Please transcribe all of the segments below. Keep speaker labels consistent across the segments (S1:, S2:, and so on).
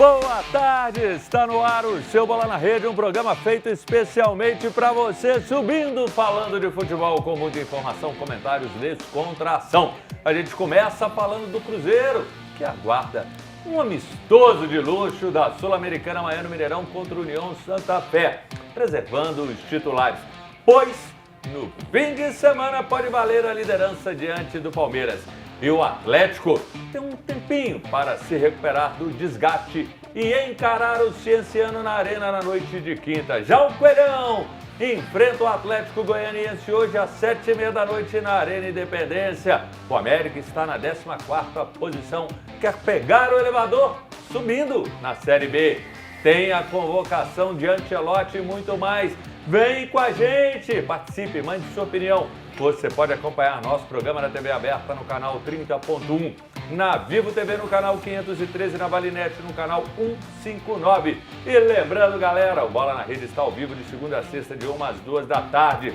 S1: Boa tarde, está no ar o seu Bola na Rede, um programa feito especialmente para você, subindo, falando de futebol com muita informação, comentários, descontração. A gente começa falando do Cruzeiro, que aguarda um amistoso de luxo da Sul-Americana amanhã no Mineirão contra o União Santa Fé, preservando os titulares, pois no fim de semana pode valer a liderança diante do Palmeiras. E o Atlético tem um tempinho para se recuperar do desgaste e encarar o Cienciano na Arena na noite de quinta. Já o Coelhão enfrenta o Atlético Goianiense hoje às 7h30 da noite na Arena Independência. O América está na 14ª posição, quer pegar o elevador subindo na Série B. Tem a convocação de Ancelotti e muito mais. Vem com a gente, participe, mande sua opinião. Você pode acompanhar nosso programa na TV aberta no canal 30.1, na Vivo TV no canal 513, na Balinete no canal 159. E lembrando, galera, o Bola na Rede está ao vivo de segunda a sexta, de 1 às 2 da tarde.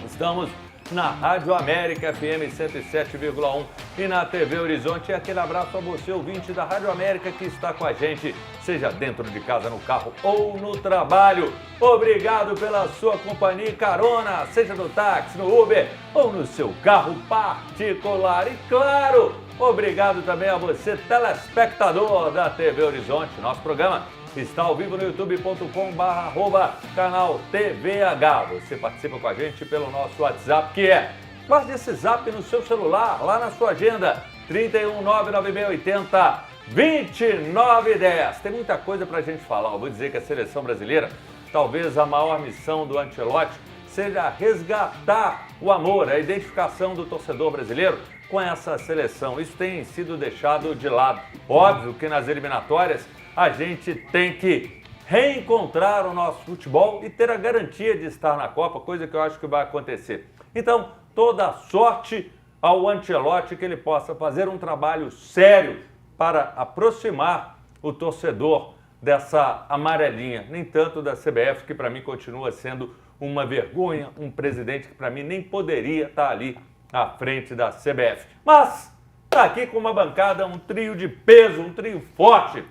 S1: Estamos na Rádio América FM 107,1 e na TV Horizonte. E aquele abraço a você, ouvinte da Rádio América, que está com a gente, seja dentro de casa, no carro ou no trabalho. Obrigado pela sua companhia e carona, seja no táxi, no Uber ou no seu carro particular. E claro, obrigado também a você, telespectador da TV Horizonte. Nosso programa está ao vivo no youtube.com/canal TVH. Você participa com a gente pelo nosso WhatsApp, que é, guarde esse zap no seu celular, lá na sua agenda, 31996802910. Tem muita coisa pra gente falar. Eu vou dizer que a seleção brasileira, talvez a maior missão do Ancelotti, seja resgatar o amor, a identificação do torcedor brasileiro com essa seleção. Isso tem sido deixado de lado. Óbvio que nas eliminatórias a gente tem que reencontrar o nosso futebol e ter a garantia de estar na Copa, coisa que eu acho que vai acontecer. Então, toda a sorte ao Ancelotti, que ele possa fazer um trabalho sério para aproximar o torcedor dessa amarelinha, nem tanto da CBF, que para mim continua sendo uma vergonha, um presidente que para mim nem poderia estar ali à frente da CBF. Mas está aqui com uma bancada, um trio de peso, um trio forte.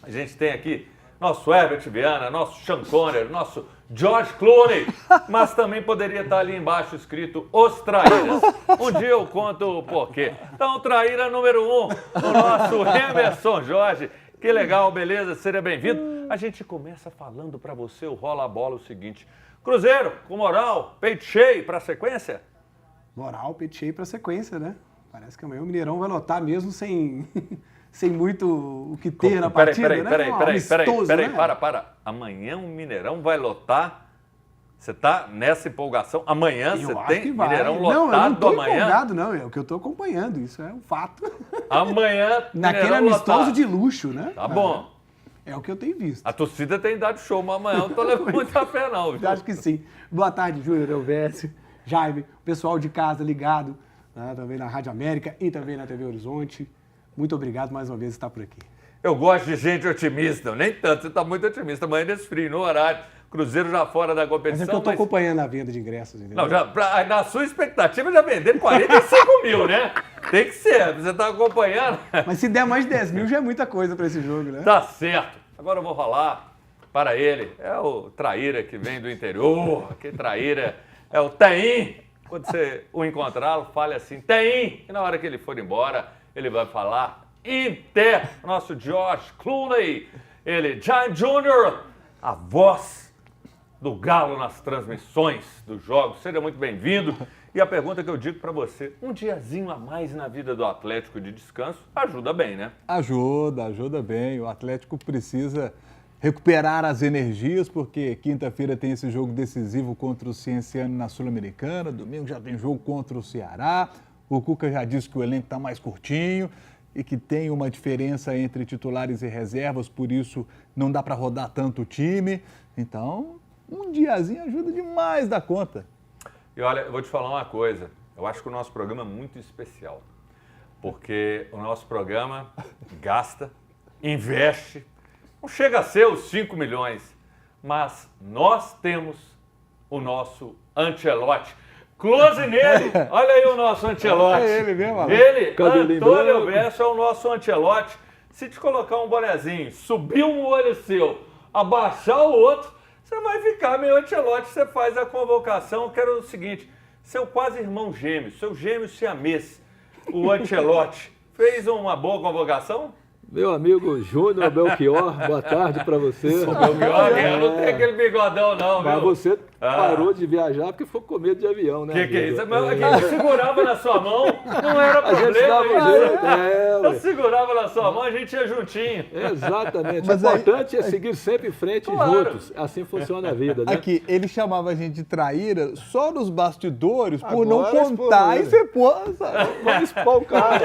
S1: A gente tem aqui nosso Herbert Viana, nosso Sean Connery, nosso George Clooney, mas também poderia estar ali embaixo escrito Os Traíras. Um dia eu conto o porquê. Então, traíra número 1, o nosso Emerson Jorge. Que legal, beleza? Seja bem-vindo. A gente começa falando para você, o Rola a Bola, o seguinte. Cruzeiro, com moral, peito cheio para a sequência?
S2: Moral, peito cheio para a sequência, né? Parece que amanhã o Mineirão vai lotar mesmo sem muito o que ter na partida, né?
S1: Peraí, para. Amanhã o Mineirão vai lotar. Você tá nessa empolgação? Amanhã você tem Mineirão lotado amanhã?
S2: Não, eu não tô empolgado, não. É o que eu tô acompanhando. Isso é um fato.
S1: Amanhã,
S2: naquele amistoso lotado de luxo, né?
S1: Tá bom.
S2: É o que eu tenho visto.
S1: A torcida tem dado show, mas amanhã eu não tô levando muita fé, não. Viu?
S2: Acho que sim. Boa tarde, Júnior, Elvésio, Jaime, o pessoal de casa ligado, né, também na Rádio América e também na TV Horizonte. Muito obrigado mais uma vez por estar por aqui.
S1: Eu gosto de gente otimista, nem tanto, você está muito otimista. Amanhã nesse frio, no horário, Cruzeiro já fora da competição.
S2: Mas é que eu estou acompanhando a venda de ingressos, entendeu?
S1: Não, na sua expectativa já vender 45 mil, né? Tem que ser, você está acompanhando.
S2: Mas se der mais de 10 mil já é muita coisa para esse jogo, né?
S1: Tá certo. Agora eu vou rolar para ele. É o traíra que vem do interior, que traíra é o Teim. Quando você o encontrá-lo, fale assim, Teim. E na hora que ele for embora, ele vai falar Inter, nosso George Clooney, ele, Giant Jr., a voz do Galo nas transmissões dos jogos. Seja muito bem-vindo. E a pergunta que eu digo para você, um diazinho a mais na vida do Atlético de descanso ajuda bem, né?
S3: Ajuda bem. O Atlético precisa recuperar as energias, porque quinta-feira tem esse jogo decisivo contra o Cienciano na Sul-Americana, domingo já tem jogo contra o Ceará. O Cuca já disse que o elenco está mais curtinho e que tem uma diferença entre titulares e reservas, por isso não dá para rodar tanto o time. Então, um diazinho ajuda demais da conta.
S1: E olha, eu vou te falar uma coisa, eu acho que o nosso programa é muito especial, porque o nosso programa gasta, investe, não chega a ser os 5 milhões, mas nós temos o nosso Ancelotti. Close nele! Olha aí o nosso Ancelotti.
S3: É ele mesmo,
S1: Ele, Antônio Bessa, é o nosso Ancelotti. Se te colocar um bonezinho, subir um olho seu, abaixar o outro, você vai ficar meio Ancelotti. Você faz a convocação, que era o seguinte, seu quase irmão gêmeo, seu gêmeo siamês, o Ancelotti, fez uma boa convocação?
S4: Meu amigo Júnior Belchior, boa tarde para você.
S1: O Belchior, não tem aquele bigodão não,
S4: Mas
S1: viu?
S4: você parou de viajar porque ficou com medo de avião, né?
S1: Que é isso? Mas quem segurava na sua mão, não era
S4: A gente
S1: problema
S4: dava um
S1: isso.
S4: jeito,
S1: Eu segurava na sua mão, a gente ia juntinho.
S4: Exatamente.
S3: Mas
S4: O importante é seguir sempre em frente
S1: Claro.
S4: juntos. Assim funciona a vida, né?
S3: Aqui, ele chamava a gente de traíra só nos bastidores, por não
S2: Agora
S3: contar e
S2: expôs,
S3: você pô, sabe?
S4: Vamos expor o cara.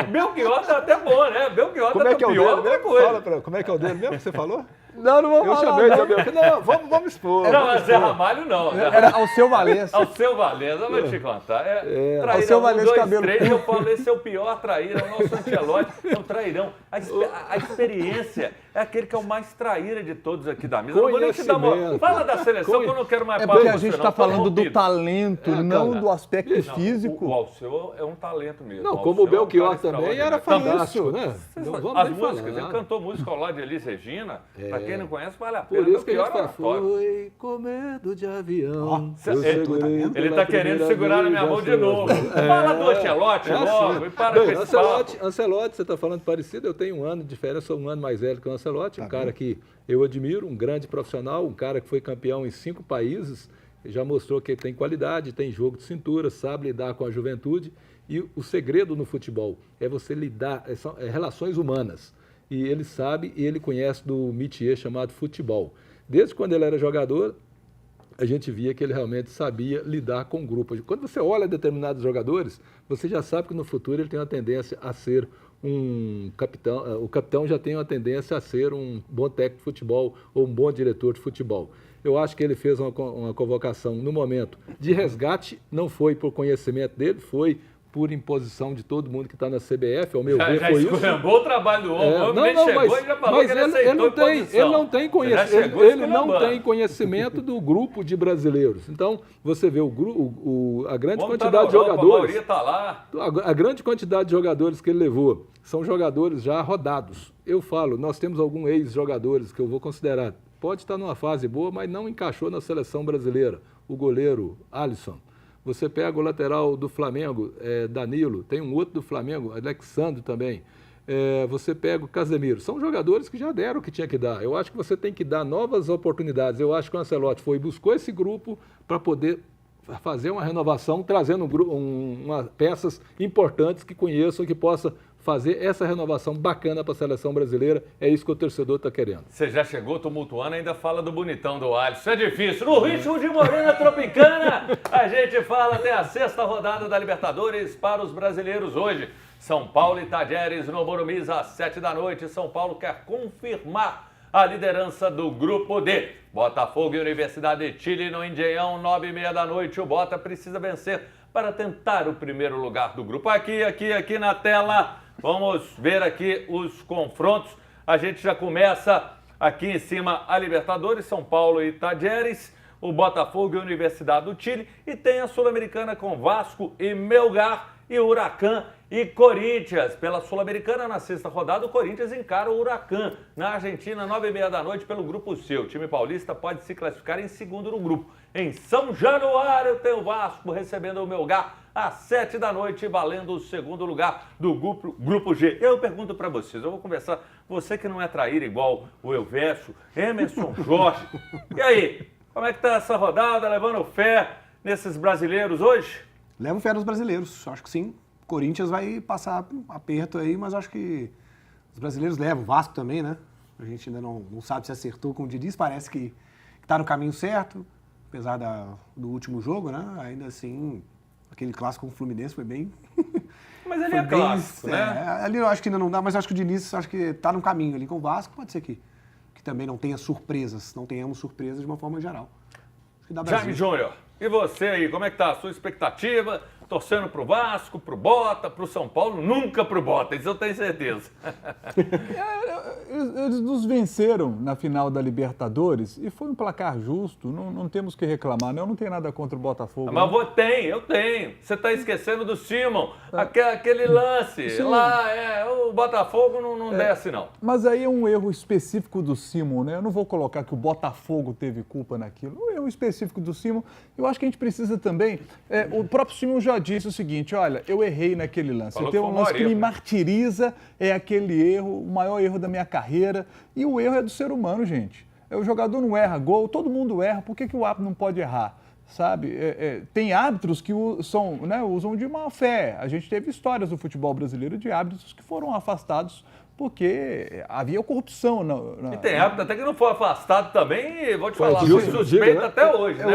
S1: Belchior tá até bom, né? Belchior
S2: Como
S1: tá
S2: é que é o
S1: pior
S2: dele
S1: outra
S2: mesmo?
S1: coisa.
S2: Fala pra, como é que é o dele mesmo que você falou?
S4: Não vou
S2: Eu
S4: falar.
S2: chamei de
S4: não.
S2: Belchior. Não, vamos expor.
S1: Não, mas Zé Ramalho não. Zé
S3: Era ao seu Valença.
S1: Ao seu Valença, eu vou te contar. Trairão,
S3: Alceu Valença
S1: 1, 2,
S3: cabelo.
S1: 3, eu falo, esse é o pior traíra, o nosso Ancelotti é um trairão. A experiência é aquele que é o mais traíra de todos aqui da mesa. Eu não vou nem te dar uma...
S4: Conhecimento.
S1: Fala da seleção que eu não quero mais
S3: É
S1: papo
S3: porque a
S1: com você,
S3: gente
S1: não,
S3: está
S1: tô
S3: falando do
S1: rompido.
S3: talento, não
S4: cara.
S3: do aspecto
S1: Não,
S3: físico.
S1: O Alceu é um talento mesmo.
S4: Não,
S1: O
S4: como o
S1: Alceu é um
S4: Belchior
S1: cara
S4: também era
S1: extraordinário.
S4: fantástico, né? Não vamos
S1: As
S4: nem
S1: músicas,
S4: falar.
S1: ele cantou música ao lado de Elis Regina. Pra quem não conhece, vale a pena.
S4: Por isso que a gente
S1: Belchior
S4: fala,
S1: era foda.
S4: foi com medo de avião.
S1: Cê-
S4: eu
S1: ele-
S4: segurei
S1: Ele
S4: pela
S1: tá querendo
S4: primeira
S1: segurar na
S4: vez,
S1: minha mão de
S4: Ancelotti.
S1: novo. Fala do Ancelotti logo e para com esse papo.
S4: Ancelotti, você está falando parecido, eu tenho um ano de diferença, sou um ano mais velho que o Ancelotti, um cara que eu admiro, um grande profissional, um cara que foi campeão em 5 países, já mostrou que tem qualidade, tem jogo de cintura, sabe lidar com a juventude, e o segredo no futebol é você lidar, são relações humanas, e ele sabe e ele conhece do métier chamado futebol. Desde quando ele era jogador, a gente via que ele realmente sabia lidar com grupos. Quando você olha determinados jogadores, você já sabe que no futuro ele tem uma tendência a ser um capitão, o capitão já tem uma tendência a ser um bom técnico de futebol ou um bom diretor de futebol. Eu acho que ele fez uma convocação no momento de resgate, não foi por conhecimento dele, foi por imposição de todo mundo que está na CBF, ao meu ver,
S1: Já
S4: foi isso.
S1: esculhambou o trabalho do homem. O homem nem chegou e já falou
S4: mas
S1: que ele aceitou
S4: ele não tem,
S1: imposição.
S4: ele não tem
S1: Você já chegou
S4: ele não
S1: esculhambando.
S4: tem conhecimento do grupo de brasileiros. Então, você vê a grande
S1: O homem tá
S4: quantidade de
S1: na Europa, A
S4: jogadores.
S1: maioria tá lá.
S4: A grande quantidade de jogadores que ele levou são jogadores já rodados. Eu falo, nós temos alguns ex-jogadores que eu vou considerar. Pode estar numa fase boa, mas não encaixou na seleção brasileira. O goleiro Alisson. Você pega o lateral do Flamengo, Danilo. Tem um outro do Flamengo, Alexandre também. Você pega o Casemiro. São jogadores que já deram o que tinha que dar. Eu acho que você tem que dar novas oportunidades. Eu acho que o Ancelotti foi e buscou esse grupo para poder fazer uma renovação, trazendo peças importantes que conheçam e que possa fazer essa renovação bacana para a seleção brasileira. É isso que o torcedor está querendo.
S1: Você já chegou tumultuando, ainda fala do bonitão do Alisson. É difícil. No ritmo de Morena Tropicana, a gente fala até a 6ª rodada da Libertadores para os brasileiros hoje. São Paulo e Tajeres no Morumbi às 7 da noite. São Paulo quer confirmar a liderança do Grupo D. Botafogo e Universidade de Chile no Engenhão, 9h30 da noite. O Bota precisa vencer para tentar o primeiro lugar do grupo. Aqui na tela, vamos ver aqui os confrontos. A gente já começa aqui em cima a Libertadores, São Paulo e Tajeres, o Botafogo e Universidade do Chile. E tem a Sul-Americana com Vasco e Melgar e Huracan e Corinthians. Pela Sul-Americana, na 6ª rodada, o Corinthians encara o Huracan. Na Argentina, 9h30 da noite, pelo Grupo C. O time paulista pode se classificar em segundo no grupo. Em São Januário, tem o Vasco recebendo o Melgar às 7 da noite, valendo o segundo lugar do Grupo G. Eu pergunto para vocês, eu vou conversar, você que não é traíra igual o Elvésio, Emerson Jorge. E aí, como é que tá essa rodada, levando fé nesses brasileiros hoje?
S2: Levo fé nos brasileiros, acho que sim. Corinthians vai passar aperto aí, mas acho que os brasileiros levam. O Vasco também, né? A gente ainda não sabe se acertou com o Diniz, parece que está no caminho certo, apesar do último jogo, né? Ainda assim, aquele clássico com o Fluminense foi bem...
S1: Mas ele é clássico, né?
S2: Ali eu acho que ainda não dá, mas acho que o Diniz está no caminho ali com o Vasco. Pode ser que também não tenha surpresas, não tenhamos surpresas de uma forma geral. Acho que dá Brasil.
S1: Jaime Júnior, e você aí, como é que tá a sua expectativa torcendo pro Vasco, pro Bota, pro São Paulo, nunca pro Bota, isso eu tenho certeza.
S3: Eles nos venceram na final da Libertadores e foi um placar justo, não temos que reclamar. Eu não tenho nada contra o Botafogo.
S1: Mas eu tenho. Você está esquecendo do Simon, aquele lance.
S3: Sim.
S1: Lá, o Botafogo não desce, não.
S3: Mas aí é um erro específico do Simon, né? Eu não vou colocar que o Botafogo teve culpa naquilo. Um erro específico do Simon. Eu acho que a gente precisa também... o próprio Simon já disse o seguinte, olha, eu errei naquele lance.
S1: Falou
S3: Tem um lance que me
S1: erro, né?
S3: martiriza, é aquele erro, o maior erro da minha carreira. E o erro é do ser humano, gente. O jogador não erra gol, todo mundo erra. Por que o árbitro não pode errar? Sabe? Tem árbitros que usam de má fé. A gente teve histórias do futebol brasileiro de árbitros que foram afastados porque havia corrupção.
S1: E tem árbitro até que não foi afastado também, vou te falar, foi
S4: Edilson
S1: suspeito
S4: Diga, né?
S1: até hoje, né?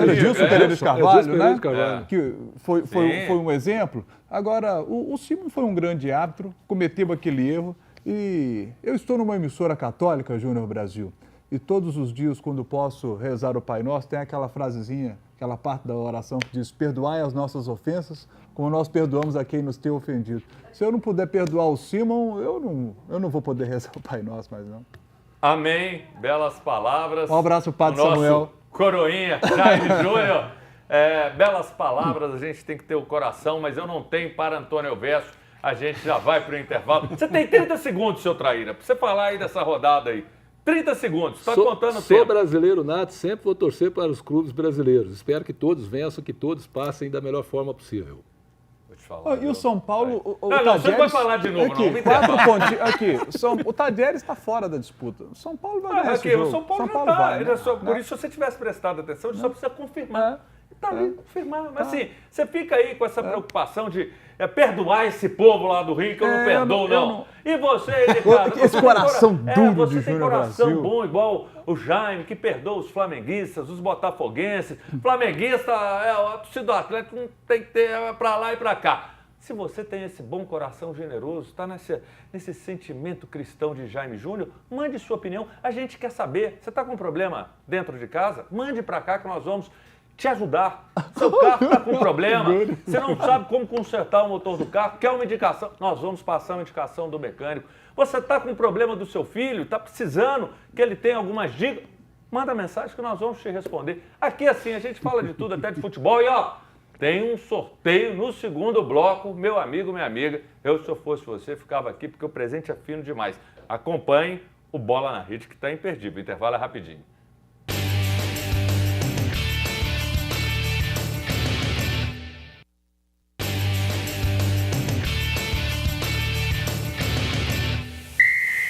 S3: Era Edilson Pereira de Carvalho, né?
S4: Carvalho.
S3: Que foi um exemplo. Agora, o Simon foi um grande árbitro, cometeu aquele erro. E eu estou numa emissora católica, Júnior Brasil, e todos os dias, quando posso rezar o Pai Nosso, tem aquela frasezinha, aquela parte da oração que diz: perdoai as nossas ofensas, como nós perdoamos a quem nos tem ofendido. Se eu não puder perdoar o Simon, eu não vou poder rezar o Pai Nosso mais não.
S1: Amém, belas palavras.
S3: Um abraço, Padre Samuel.
S1: Coroinha, Jaime Júnior. Belas palavras, a gente tem que ter o coração, mas eu não tenho para Antônio Elvésio. A gente já vai para o intervalo. Você tem 30 segundos, seu Traíra, para você falar aí dessa rodada aí. 30 segundos, está contando o tempo.
S4: Sou brasileiro nato, sempre vou torcer para os clubes brasileiros. Espero que todos vençam, que todos passem da melhor forma possível.
S1: Vou te falar.
S3: E o São Paulo...
S1: Não, você não vai falar de novo,
S3: aqui,
S1: não.
S3: 4 pontinhos. Aqui, o Tadieres está fora da disputa. O São Paulo vai ganhar esse jogo.
S1: O São Paulo não está.
S3: vai, né?
S1: Por isso, se você tivesse prestado atenção, ele só precisa confirmar. Está ali, confirmar. Mas assim, você fica aí com essa preocupação de perdoar esse povo lá do Rio, que eu não perdoo, não. E você, Ricardo?
S3: Esse coração duro
S1: você
S3: de
S1: tem
S3: Júnior
S1: coração
S3: Brasil.
S1: bom, igual o Jaime, que perdoa os flamenguistas, os botafoguenses. Flamenguista, a torcida do Atlético não tem que ter para lá e para cá. Se você tem esse bom coração generoso, está nesse sentimento cristão de Jaime Júnior, mande sua opinião. A gente quer saber. Você está com um problema dentro de casa? Mande para cá que nós vamos te ajudar. Seu carro está com problema, você não sabe como consertar o motor do carro, quer uma indicação? Nós vamos passar uma indicação do mecânico. Você está com um problema do seu filho, está precisando que ele tenha algumas dicas? Manda mensagem que nós vamos te responder. Aqui assim, a gente fala de tudo, até de futebol. E tem um sorteio no segundo bloco, meu amigo, minha amiga. Eu, se eu fosse você, ficava aqui porque o presente é fino demais. Acompanhe o Bola na Rede, que está imperdível. O intervalo é rapidinho.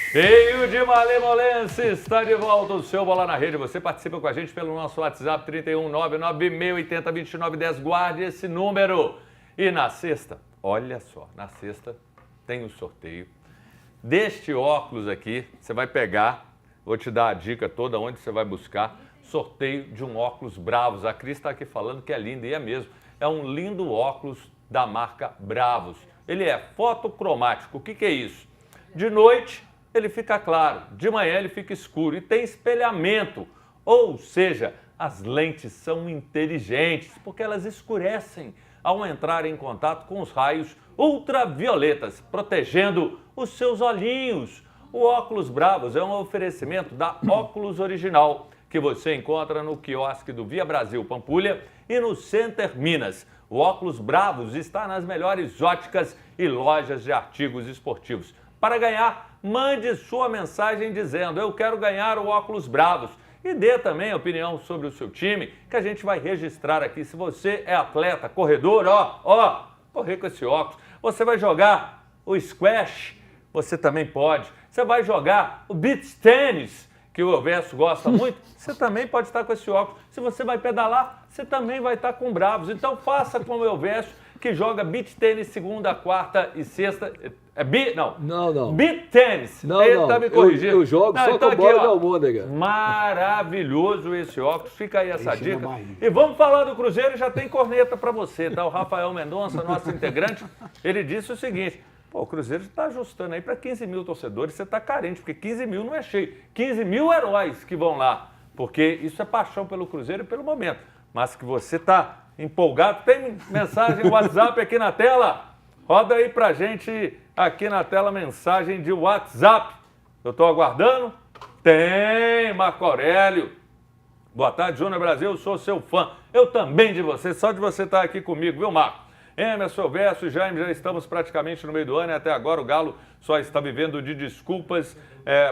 S1: Cheio de malemolência, está de volta o seu Bola na Rede. Você participa com a gente pelo nosso WhatsApp 31996802910. Guarde esse número. E na sexta, olha só, na sexta tem o sorteio deste óculos aqui. Você vai pegar, vou te dar a dica toda onde você vai buscar. Sorteio de um óculos Bravos. A Cris está aqui falando que é lindo e é mesmo. É um lindo óculos da marca Bravos. Ele é fotocromático. O que é isso? De noite ele fica claro, de manhã ele fica escuro e tem espelhamento, ou seja, as lentes são inteligentes porque elas escurecem ao entrar em contato com os raios ultravioletas, protegendo os seus olhinhos. O óculos Bravos é um oferecimento da Óculos Original, que você encontra no quiosque do Via Brasil Pampulha e no Center Minas. O óculos Bravos está nas melhores óticas e lojas de artigos esportivos. Para ganhar, mande sua mensagem dizendo: eu quero ganhar o óculos Bravos. E dê também opinião sobre o seu time, que a gente vai registrar aqui. Se você é atleta, corredor, correr com esse óculos. Você vai jogar o squash, você também pode. Você vai jogar o beach tênis, que o Elvésio gosta muito, você também pode estar com esse óculos. Se você vai pedalar, você também vai estar com Bravos. Então faça como o Elvésio, que joga beach tênis segunda, quarta e sexta. Não. Beach tênis. Ele tá me corrigindo.
S4: Eu jogo só
S1: então
S4: com a bola da almôndega.
S1: Maravilhoso esse óculos. Fica aí essa dica. E vamos falar do Cruzeiro, já tem corneta para você, tá? O Rafael Mendonça, nosso integrante, ele disse o seguinte: o Cruzeiro está ajustando aí para 15 mil torcedores, você está carente, porque 15 mil não é cheio. 15 mil heróis que vão lá, porque isso é paixão pelo Cruzeiro e pelo momento. Mas que você está empolgado. Tem mensagem WhatsApp aqui na tela? Roda aí pra gente aqui na tela mensagem de WhatsApp. Eu estou aguardando. Tem, Marco Aurélio. Boa tarde, Júnior Brasil, eu sou seu fã. Eu também de você, só de você estar aqui comigo, viu, Marco? Emerson, Verso e Jaime, já estamos praticamente no meio do ano e até agora o Galo só está vivendo de desculpas,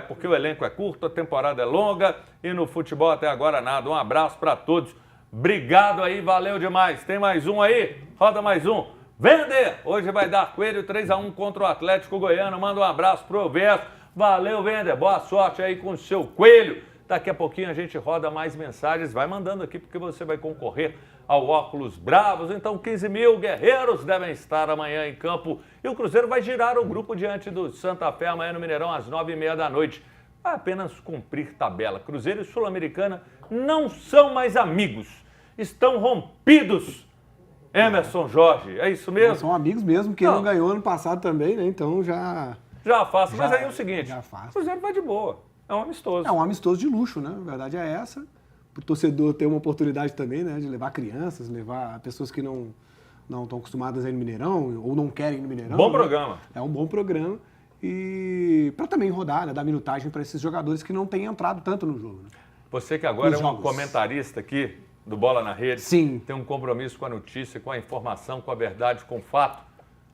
S1: porque o elenco é curto, a temporada é longa e no futebol até agora nada. Um abraço para todos. Obrigado aí, valeu demais. Tem mais um aí? Roda mais um. Vender! Hoje vai dar Coelho 3-1 contra o Atlético Goiano. Manda um abraço pro Verso. Valeu, Vender. Boa sorte aí com o seu Coelho. Daqui a pouquinho a gente roda mais mensagens. Vai mandando aqui porque você vai concorrer ao Óculos Bravos. Então 15 mil guerreiros devem estar amanhã em campo. E o Cruzeiro vai girar o grupo diante do Santa Fé amanhã no Mineirão às 9h30 da noite. Vai apenas cumprir tabela. Cruzeiro e Sul-Americana não são mais amigos. Estão rompidos. Emerson Jorge, é isso mesmo?
S2: São amigos mesmo, porque não ganhou ano passado também, né? Então já...
S1: Já afasta. Mas aí é o seguinte,
S2: o
S1: Cruzeiro vai de boa. É um amistoso.
S2: É um amistoso de luxo, né? A verdade é essa. O torcedor ter uma oportunidade também, né? De levar crianças, levar pessoas que não estão acostumadas a ir no Mineirão ou não querem ir no Mineirão.
S1: Bom
S2: né?
S1: programa.
S2: É um bom programa. E para também rodar, né? Dar minutagem para esses jogadores que não têm entrado tanto no jogo. Né?
S1: Você que agora
S2: Nos
S1: é um
S2: jogos.
S1: comentarista aqui do Bola na Rede.
S2: Sim.
S1: Tem um compromisso com a notícia, com a informação, com a verdade, com o fato.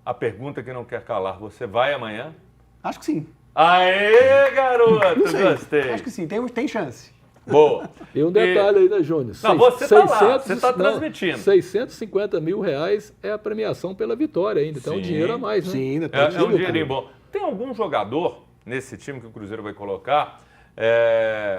S1: A pergunta que não quer calar, você vai amanhã?
S2: Acho que sim.
S1: Aê, garoto!
S2: Não sei.
S1: Gostei.
S2: Acho que sim, tem chance.
S1: Boa.
S4: E um detalhe aí, né, Júnior?
S1: Não, você tá lá, você tá transmitindo.
S4: 650 mil reais é a premiação pela vitória ainda. Então,
S1: Sim.
S4: dinheiro a mais, né?
S2: Sim, ainda tem
S1: É um dinheirinho bom. Tem algum jogador nesse time que o Cruzeiro vai colocar?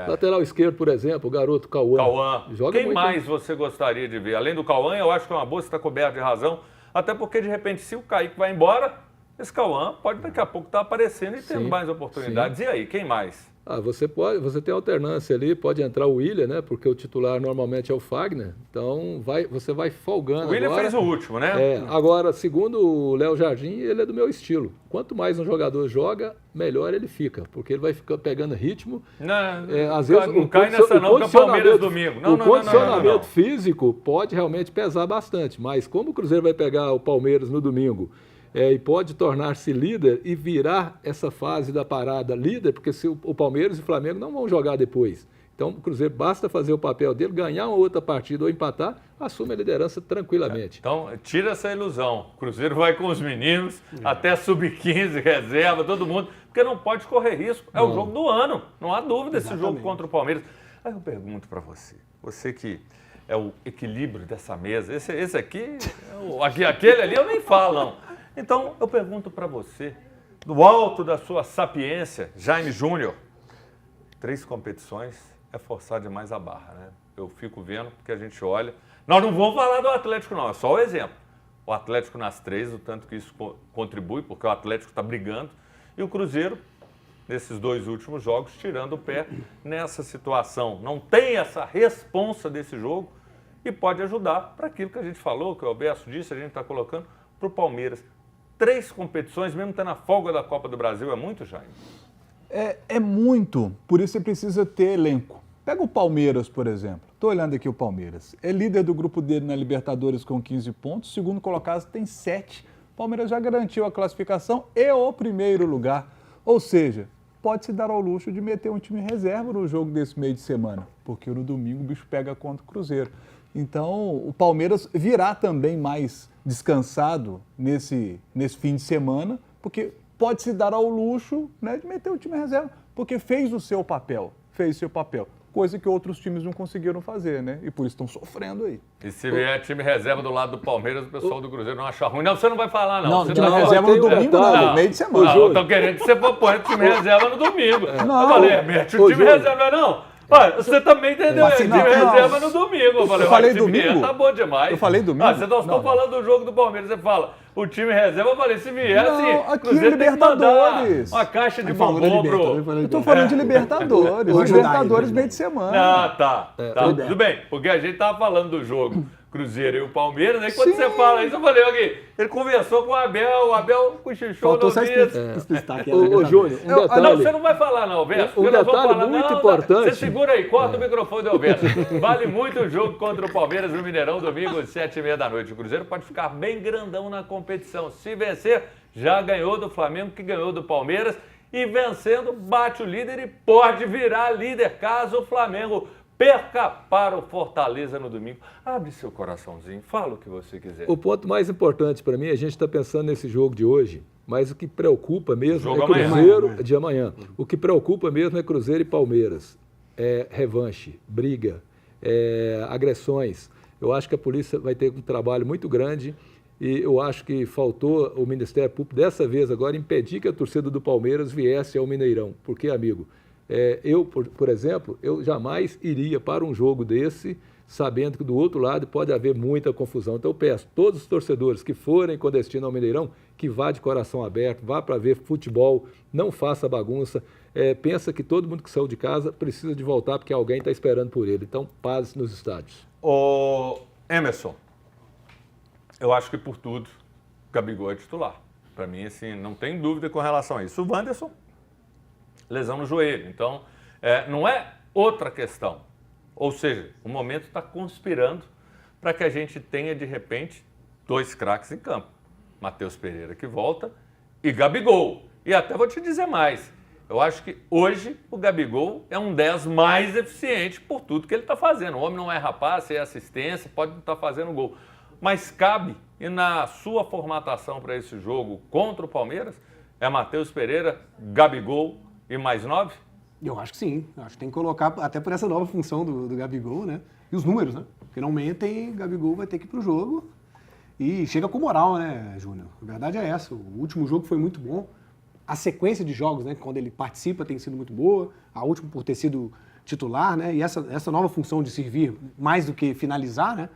S4: Lateral esquerdo, por exemplo, o garoto Cauã.
S1: Cauã.
S4: Joga
S1: Quem
S4: muito,
S1: mais você gostaria de ver? Além do Cauã, eu acho que é uma boa, você está coberto de razão. Até porque, de repente, se o Kaique vai embora, esse Cauã pode daqui a pouco estar aparecendo e tendo
S4: Sim,
S1: mais oportunidades. E aí, quem mais?
S4: Você tem alternância ali, pode entrar o William, né? Porque o titular normalmente é o Fagner. Então você vai folgando.
S1: O William
S4: agora.
S1: fez o último, né?
S4: Agora, segundo o Léo Jardim, ele é do meu estilo. Quanto mais um jogador joga, melhor ele fica, porque ele vai ficar pegando ritmo.
S1: Não,
S4: Às vezes,
S1: não cai nessa não, que é o Palmeiras domingo.
S4: O condicionamento físico pode realmente pesar bastante, mas como o Cruzeiro vai pegar o Palmeiras no domingo e pode tornar-se líder e virar essa fase da parada líder, porque se o Palmeiras e o Flamengo não vão jogar depois. Então, o Cruzeiro basta fazer o papel dele, ganhar uma outra partida ou empatar, assume a liderança tranquilamente.
S1: Então, tira essa ilusão. O Cruzeiro vai com os meninos, até sub-15, reserva, todo mundo, porque não pode correr risco. É o jogo do ano, não há dúvida esse jogo contra o Palmeiras. Aí eu pergunto para você que é o equilíbrio dessa mesa, esse aqui, aquele ali eu nem falo, não. Então, eu pergunto para você, do alto da sua sapiência, Jaime Júnior, 3 competições é forçar demais a barra, né? Eu fico vendo, porque a gente olha. Nós não vamos falar do Atlético, não, é só o exemplo. O Atlético nas 3, o tanto que isso contribui, porque o Atlético está brigando, e o Cruzeiro, nesses 2 últimos jogos, tirando o pé nessa situação. Não tem essa responsa desse jogo e pode ajudar para aquilo que a gente falou, que o Alberto disse, a gente está colocando para o Palmeiras. 3 competições, mesmo tendo a folga da Copa do Brasil, é muito, Jaime?
S3: É muito, por isso você precisa ter elenco. Pega o Palmeiras, por exemplo. Estou olhando aqui o Palmeiras. É líder do grupo dele na Libertadores com 15 pontos, segundo colocado tem 7. O Palmeiras já garantiu a classificação e o primeiro lugar. Ou seja, pode se dar ao luxo de meter um time reserva no jogo desse meio de semana, porque no domingo o bicho pega contra o Cruzeiro. Então, o Palmeiras virá também mais descansado nesse fim de semana, porque pode se dar ao luxo, né, de meter o time reserva, porque fez o seu papel, coisa que outros times não conseguiram fazer, né? E por isso estão sofrendo aí.
S1: E se vier time reserva do lado do Palmeiras, o pessoal do Cruzeiro não acha ruim. Não, você não vai falar, não.
S3: Não,
S1: Você
S3: time
S1: tá
S3: reserva no domingo não, no meio de semana.
S1: Não, estão querendo que você põe o time reserva no domingo.
S3: Não.
S1: Eu falei, mete o time reserva, não. Olha, você também entendeu,
S3: Assim,
S1: time reserva no domingo. Eu falei
S3: falei
S1: time
S3: domingo.
S1: Tá bom demais.
S3: Eu falei domingo.
S1: Nós estamos falando do jogo do Palmeiras, você fala, o time reserva, eu falei, se vier,
S3: Não,
S1: assim,
S3: aqui
S1: Cruzeiro
S3: é
S1: tem que mandar
S3: Libertadores.
S1: uma caixa de
S2: Aí falou da
S1: bombom
S2: Libertadores,
S1: pro...
S3: Eu tô falando de Libertadores.
S2: Vou ajudar
S3: Libertadores
S2: ele,
S3: meio de semana.
S1: Ah, tá.
S2: foi
S1: Tudo bem. Porque a gente tava falando do jogo Cruzeiro e o Palmeiras, aí quando
S3: Sim.
S1: você fala isso, eu falei, ok, ele conversou com o Abel cochichou
S2: Faltou
S1: no
S2: só
S1: ouvido.
S2: explicitar aqui.
S4: Ô, Júnior, um
S1: Não,
S4: detalhe.
S1: você não vai falar não, Alberto.
S4: Um
S1: porque nós vamos
S4: detalhe
S1: falar,
S4: muito
S1: não,
S4: importante.
S1: Você segura aí, corta o microfone do Alberto. Vale muito o jogo contra o Palmeiras no Mineirão, domingo, às 7h30 da noite. O Cruzeiro pode ficar bem grandão na competição. Se vencer, já ganhou do Flamengo, que ganhou do Palmeiras. E vencendo, bate o líder e pode virar líder caso o Flamengo perca para o Fortaleza no domingo. Abre seu coraçãozinho, fala o que você quiser.
S4: O ponto mais importante para mim, a gente está pensando nesse jogo de hoje, mas o que preocupa mesmo
S1: Jogo
S4: é
S1: amanhã.
S4: Cruzeiro de amanhã. O que preocupa mesmo é Cruzeiro e Palmeiras. É revanche, briga, agressões. Eu acho que a polícia vai ter um trabalho muito grande e eu acho que faltou o Ministério Público, dessa vez agora, impedir que a torcida do Palmeiras viesse ao Mineirão. Porque, amigo, eu, por exemplo, eu jamais iria para um jogo desse sabendo que do outro lado pode haver muita confusão. Então eu peço, todos os torcedores que forem com destino ao Mineirão, que vá de coração aberto, vá para ver futebol, não faça bagunça, pensa que todo mundo que saiu de casa precisa de voltar porque alguém está esperando por ele. Então, paz nos estádios.
S1: Ô, Emerson, eu acho que por tudo, Gabigol é titular. Para mim, assim, não tem dúvida com relação a isso. O Wanderson, lesão no joelho. Então, não é outra questão. Ou seja, o momento está conspirando para que a gente tenha, de repente, dois craques em campo. Matheus Pereira que volta e Gabigol. E até vou te dizer mais. Eu acho que hoje o Gabigol é um 10 mais eficiente por tudo que ele está fazendo. O homem não é rapaz, é assistência, pode estar fazendo gol. Mas cabe, e na sua formatação para esse jogo contra o Palmeiras, é Matheus Pereira, Gabigol e mais 9?
S2: Eu acho que sim. Eu acho que tem que colocar, até por essa nova função do Gabigol, né? E os números, né? Porque não mentem, Gabigol vai ter que ir pro jogo. E chega com moral, né, Júnior? A verdade é essa. O último jogo foi muito bom. A sequência de jogos, né, quando ele participa, tem sido muito boa. A última por ter sido titular, né? E essa nova função de servir mais do que finalizar, né?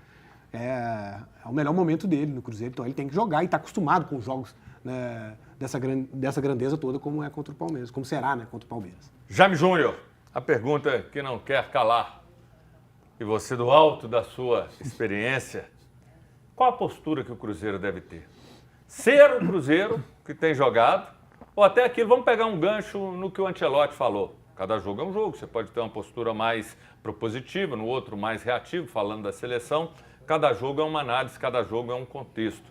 S2: É o melhor momento dele no Cruzeiro. Então ele tem que jogar e está acostumado com os jogos, né, dessa grandeza toda, como é contra o Palmeiras, como será, né, contra o Palmeiras.
S1: Jaime Júnior, a pergunta que não quer calar. E você, do alto da sua experiência, qual a postura que o Cruzeiro deve ter? Ser o Cruzeiro que tem jogado, ou até aquilo, vamos pegar um gancho no que o Ancelotti falou. Cada jogo é um jogo, você pode ter uma postura mais propositiva, no outro mais reativo, falando da seleção. Cada jogo é uma análise, cada jogo é um contexto.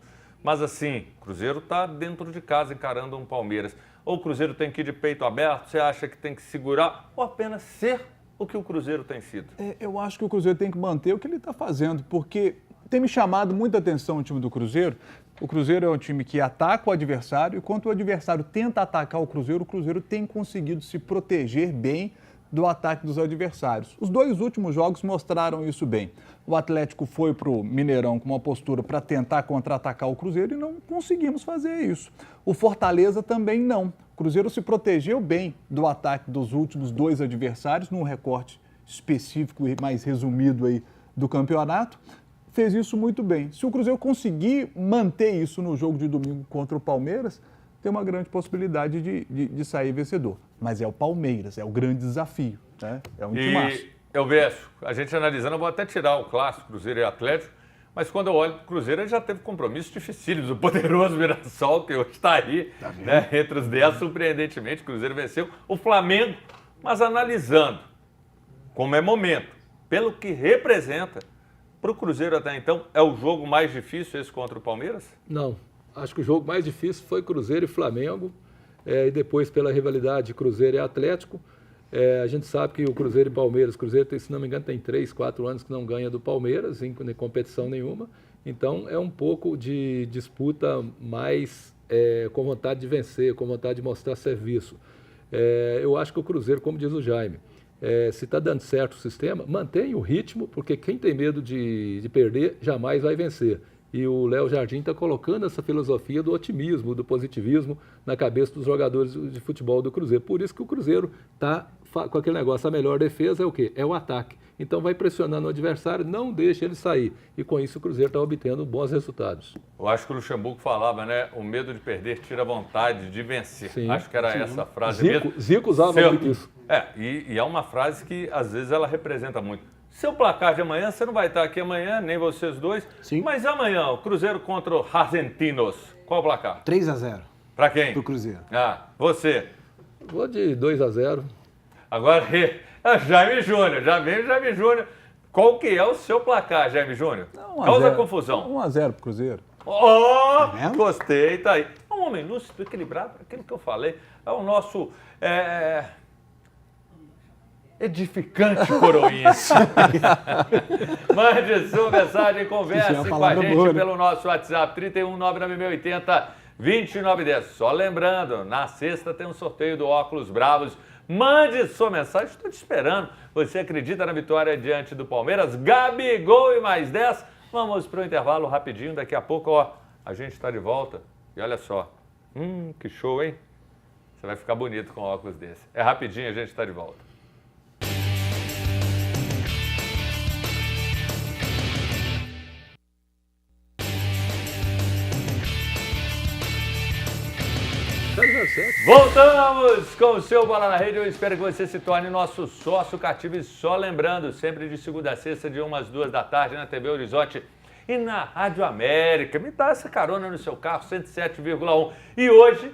S1: Mas assim, o Cruzeiro está dentro de casa encarando um Palmeiras. Ou o Cruzeiro tem que ir de peito aberto, você acha que tem que segurar, ou apenas ser o que o Cruzeiro tem sido?
S3: Eu acho que o Cruzeiro tem que manter o que ele está fazendo, porque tem me chamado muita atenção o time do Cruzeiro. O Cruzeiro é um time que ataca o adversário e quando o adversário tenta atacar o Cruzeiro tem conseguido se proteger bem do ataque dos adversários. Os dois últimos jogos mostraram isso bem. O Atlético foi para o Mineirão com uma postura para tentar contra-atacar o Cruzeiro e não conseguimos fazer isso. O Fortaleza também não. O Cruzeiro se protegeu bem do ataque dos últimos dois adversários, num recorte específico e mais resumido aí do campeonato. Fez isso muito bem. Se o Cruzeiro conseguir manter isso no jogo de domingo contra o Palmeiras, tem uma grande possibilidade de sair vencedor. Mas é o Palmeiras, é o grande desafio, né? É um timaço.
S1: E eu vejo, a gente analisando, eu vou até tirar o clássico Cruzeiro e Atlético, mas quando eu olho para o Cruzeiro, ele já teve compromissos dificílimos. O poderoso Mirassol, que hoje está aí, né, entre os 10, surpreendentemente, o Cruzeiro venceu. O Flamengo, mas analisando como é momento, pelo que representa, para o Cruzeiro até então, é o jogo mais difícil esse contra o Palmeiras?
S4: Não. Acho que o jogo mais difícil foi Cruzeiro e Flamengo, e depois pela rivalidade Cruzeiro e Atlético. A gente sabe que o Cruzeiro e Palmeiras, Cruzeiro, se não me engano, tem 3, 4 anos que não ganha do Palmeiras em competição nenhuma. Então é um pouco de disputa mais com vontade de vencer, com vontade de mostrar serviço. Eu acho que o Cruzeiro, como diz o Jaime, se está dando certo o sistema, mantém o ritmo, porque quem tem medo de perder jamais vai vencer. E o Léo Jardim está colocando essa filosofia do otimismo, do positivismo na cabeça dos jogadores de futebol do Cruzeiro. Por isso que o Cruzeiro está com aquele negócio, a melhor defesa é o quê? É o ataque. Então vai pressionando o adversário, não deixa ele sair. E com isso o Cruzeiro está obtendo bons resultados.
S1: Eu acho que o Luxemburgo falava, né? O medo de perder tira a vontade de vencer.
S4: Sim,
S1: acho que era essa a frase mesmo.
S4: Zico usava muito isso.
S1: E é uma frase que às vezes ela representa muito. Seu placar de amanhã, você não vai estar aqui amanhã, nem vocês dois.
S2: Sim.
S1: Mas amanhã, o Cruzeiro contra o Argentinos. Qual o placar?
S2: 3-0
S1: Pra quem?
S2: pro Cruzeiro.
S1: Você.
S4: Vou de 2-0.
S1: Agora, Jaime Júnior. Já vem o Jaime Júnior. Qual que é o seu placar, Jaime Júnior? Causa confusão.
S3: 1-0 pro Cruzeiro.
S1: Gostei, tá aí. É um homem lúcido, equilibrado, aquilo que eu falei. É o nosso edificante coroense. Mande sua mensagem, converse com a gente pelo nosso WhatsApp, 3199680-2910. Só lembrando, na sexta tem um sorteio do Óculos Bravos. Mande sua mensagem, estou te esperando. Você acredita na vitória diante do Palmeiras? Gabigol e mais 10. Vamos para o intervalo rapidinho, daqui a pouco, a gente está de volta. E olha só, que show, hein? Você vai ficar bonito com óculos desse. É rapidinho, a gente está de volta. Voltamos com o seu Bola na Rede. Eu espero que você se torne nosso sócio cativo. E só lembrando, sempre de segunda a sexta, de 1 às 2 da tarde, na TV Horizonte e na Rádio América. Me dá essa carona no seu carro, 107,1. E hoje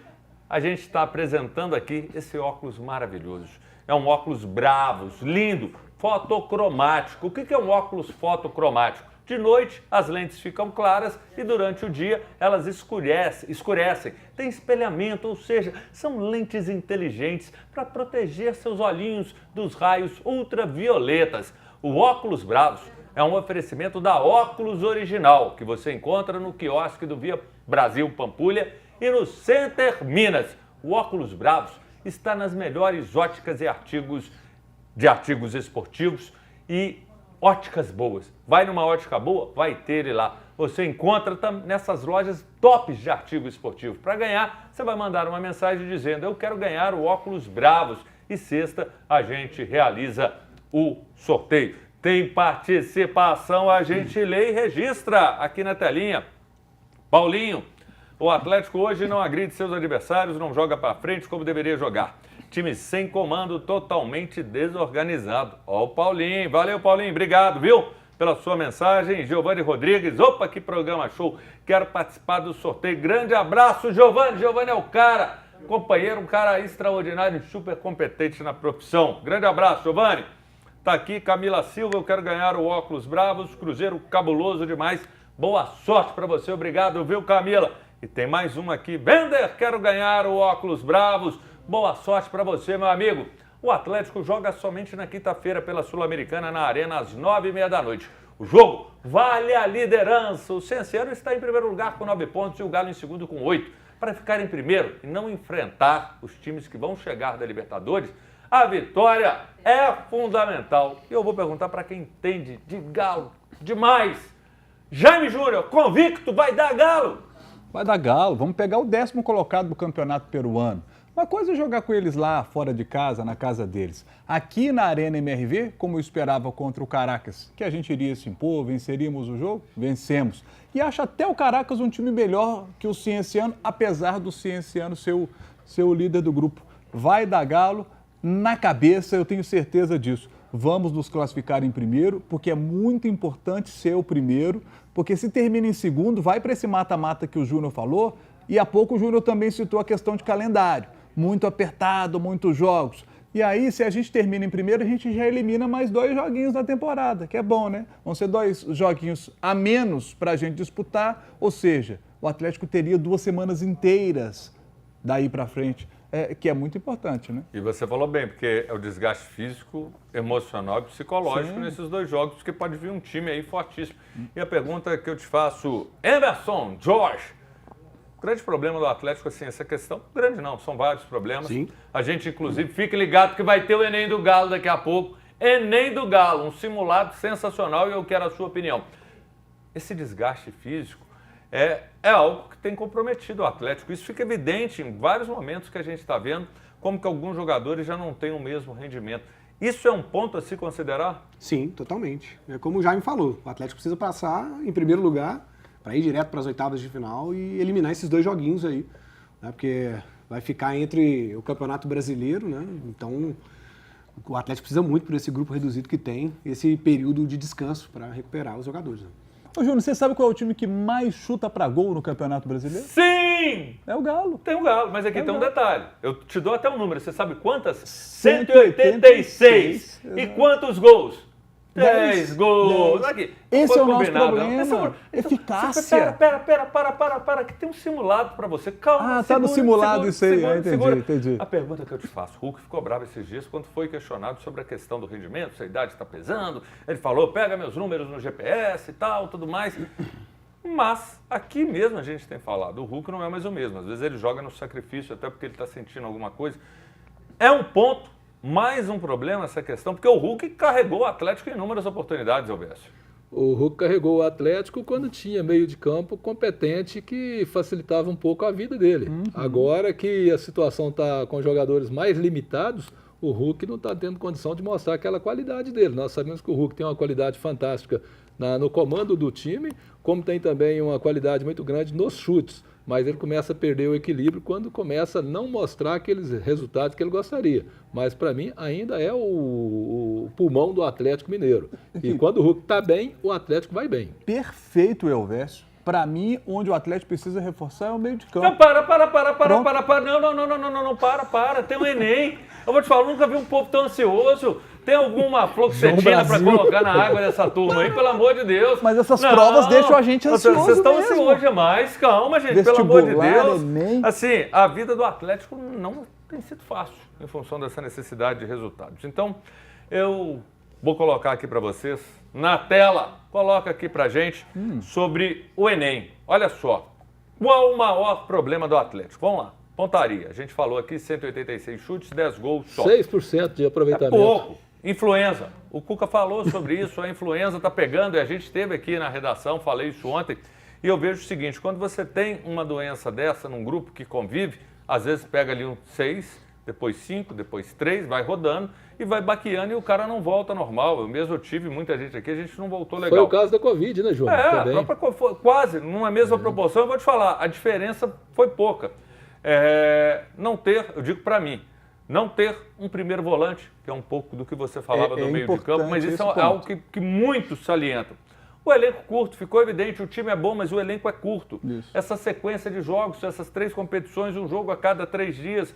S1: a gente está apresentando aqui esse óculos maravilhoso. É um óculos Bravos, lindo, fotocromático. O que é um óculos fotocromático? De noite, as lentes ficam claras e durante o dia elas escurecem. Tem espelhamento, ou seja, são lentes inteligentes para proteger seus olhinhos dos raios ultravioletas. O óculos Bravos é um oferecimento da Óculos Original, que você encontra no quiosque do Via Brasil Pampulha e no Center Minas. O óculos Bravos está nas melhores óticas e artigos esportivos e óticas boas. Vai numa ótica boa, vai ter ele lá. Você encontra nessas lojas tops de artigo esportivo. Para ganhar, você vai mandar uma mensagem dizendo: eu quero ganhar o óculos Bravos. E sexta a gente realiza o sorteio. Tem participação, a gente lê e registra aqui na telinha. Paulinho, o Atlético hoje não agride seus adversários, não joga para frente como deveria jogar. Time sem comando, totalmente desorganizado. Ó o Paulinho. Valeu, Paulinho. Obrigado, viu? Pela sua mensagem. Giovanni Rodrigues. Opa, que programa show. Quero participar do sorteio. Grande abraço, Giovanni. Giovanni é o cara. Companheiro, um cara extraordinário, super competente na profissão. Grande abraço, Giovanni. Tá aqui Camila Silva. Eu quero ganhar o óculos Bravos. Cruzeiro cabuloso demais. Boa sorte para você. Obrigado, viu, Camila? E tem mais um aqui. Bender, quero ganhar o óculos Bravos. Boa sorte para você, meu amigo. O Atlético joga somente na quinta-feira pela Sul-Americana na Arena às 9h30 da noite. O jogo vale a liderança. O Cienciano está em primeiro lugar com 9 pontos e o Galo em segundo com 8. Para ficar em primeiro e não enfrentar os times que vão chegar da Libertadores, a vitória é fundamental. E eu vou perguntar para quem entende de Galo demais. Jaime Júnior, convicto, vai dar Galo?
S3: Vai dar Galo. Vamos pegar o 10º colocado do campeonato peruano. Uma coisa é jogar com eles lá, fora de casa, na casa deles. Aqui na Arena MRV, como eu esperava contra o Caracas, que a gente iria se impor, venceríamos o jogo? Vencemos. E acho até o Caracas um time melhor que o Cienciano, apesar do Cienciano ser o líder do grupo. Vai dar Galo na cabeça, eu tenho certeza disso. Vamos nos classificar em primeiro, porque é muito importante ser o primeiro, porque se termina em segundo, vai para esse mata-mata que o Júnior falou, e há pouco o Júnior também citou a questão de calendário. Muito apertado, muitos jogos. E aí, se a gente termina em primeiro, a gente já elimina mais 2 joguinhos na temporada, que é bom, né? Vão ser 2 joguinhos a menos para a gente disputar, ou seja, o Atlético teria 2 semanas inteiras daí para frente, que é muito importante, né?
S1: E você falou bem, porque é o desgaste físico, emocional e psicológico nesses 2 jogos, porque pode vir um time aí fortíssimo. E a pergunta que eu te faço, Emerson, Jorge, o grande problema do Atlético, assim, essa questão, grande não, são vários problemas.
S2: Sim.
S1: A gente, inclusive, fique ligado que vai ter o Enem do Galo daqui a pouco. Enem do Galo, um simulado sensacional e eu quero a sua opinião. Esse desgaste físico é algo que tem comprometido o Atlético. Isso fica evidente em vários momentos que a gente está vendo como que alguns jogadores já não têm o mesmo rendimento. Isso é um ponto a se considerar?
S2: Sim, totalmente. É como o Jaime falou, o Atlético precisa passar em primeiro lugar para ir direto para as oitavas de final e eliminar esses 2 joguinhos aí, né? Porque vai ficar entre o Campeonato Brasileiro, né? Então o Atlético precisa muito por esse grupo reduzido que tem, esse período de descanso para recuperar os jogadores, né?
S3: Ô, Júnior, você sabe qual é o time que mais chuta para gol no Campeonato Brasileiro?
S1: Sim!
S3: É o Galo.
S1: Tem o Galo, mas aqui tem um detalhe. Eu te dou até um número. Você sabe quantas?
S3: 186.
S1: 186. E quantos gols? 10
S3: 10
S1: gols. Aqui.
S3: Esse
S1: Foi
S3: é o nosso
S1: combinado, não?
S3: problema. Eficácia.
S1: Para, que tem um simulado para você. Calma,
S3: Ah, tá no simulado isso aí. Entendi.
S1: A pergunta que eu te faço, o Hulk ficou bravo esses dias quando foi questionado sobre a questão do rendimento, se a idade está pesando. Ele falou, pega meus números no GPS e tal, tudo mais. Mas aqui mesmo a gente tem falado, o Hulk não é mais o mesmo. Às vezes ele joga no sacrifício, até porque ele está sentindo alguma coisa. É um ponto, mais um problema essa questão, porque o Hulk carregou o Atlético em inúmeras oportunidades, Elvésio.
S4: O Hulk carregou o Atlético quando tinha meio de campo competente que facilitava um pouco a vida dele. Agora que a situação está com jogadores mais limitados, o Hulk não está tendo condição de mostrar aquela qualidade dele. Nós sabemos que o Hulk tem uma qualidade fantástica no comando do time, como tem também uma qualidade muito grande nos chutes. Mas ele começa a perder o equilíbrio quando começa a não mostrar aqueles resultados que ele gostaria. Mas, para mim, ainda é o pulmão do Atlético Mineiro. E quando o Hulk está bem, o Atlético vai bem.
S3: Perfeito, Elvésio. Para mim, onde o Atlético precisa reforçar é o meio de campo.
S1: Não, para. Não, para. Tem o Enem. Eu vou te falar, eu nunca vi um povo tão ansioso. Tem alguma fluoxetina para colocar na água dessa turma aí, pelo amor de Deus.
S3: Mas essas provas deixam a gente ansioso.
S1: Vocês estão
S3: mesmo.
S1: ansiosos demais. Calma, gente, pelo amor de Deus. Assim, a vida do Atlético não tem sido fácil em função dessa necessidade de resultados. Então, eu vou colocar aqui para vocês na tela. Coloca aqui pra gente sobre o Enem. Olha só, qual o maior problema do Atlético? Vamos lá, pontaria. A gente falou aqui 186 chutes, 10 gols só.
S4: 6% de aproveitamento.
S1: É pouco. Influenza. O Cuca falou sobre isso, a influenza está pegando e a gente esteve aqui na redação, falei isso ontem. E eu vejo o seguinte, quando você tem uma doença dessa num grupo que convive, às vezes pega ali um 6, depois 5, depois 3, vai rodando e vai baqueando e o cara não volta normal. Eu mesmo tive muita gente aqui, a gente não voltou legal.
S4: Foi o caso da Covid, né, João?
S1: Quase, numa mesma proporção. Eu vou te falar, a diferença foi pouca. Não ter, eu digo para mim, não ter um primeiro volante, que é um pouco do que você falava do meio de campo, mas isso é algo que muitos salientam. O elenco curto, ficou evidente, o time é bom, mas o elenco é curto. Isso. Essa sequência de jogos, essas 3 competições, um jogo a cada 3 dias,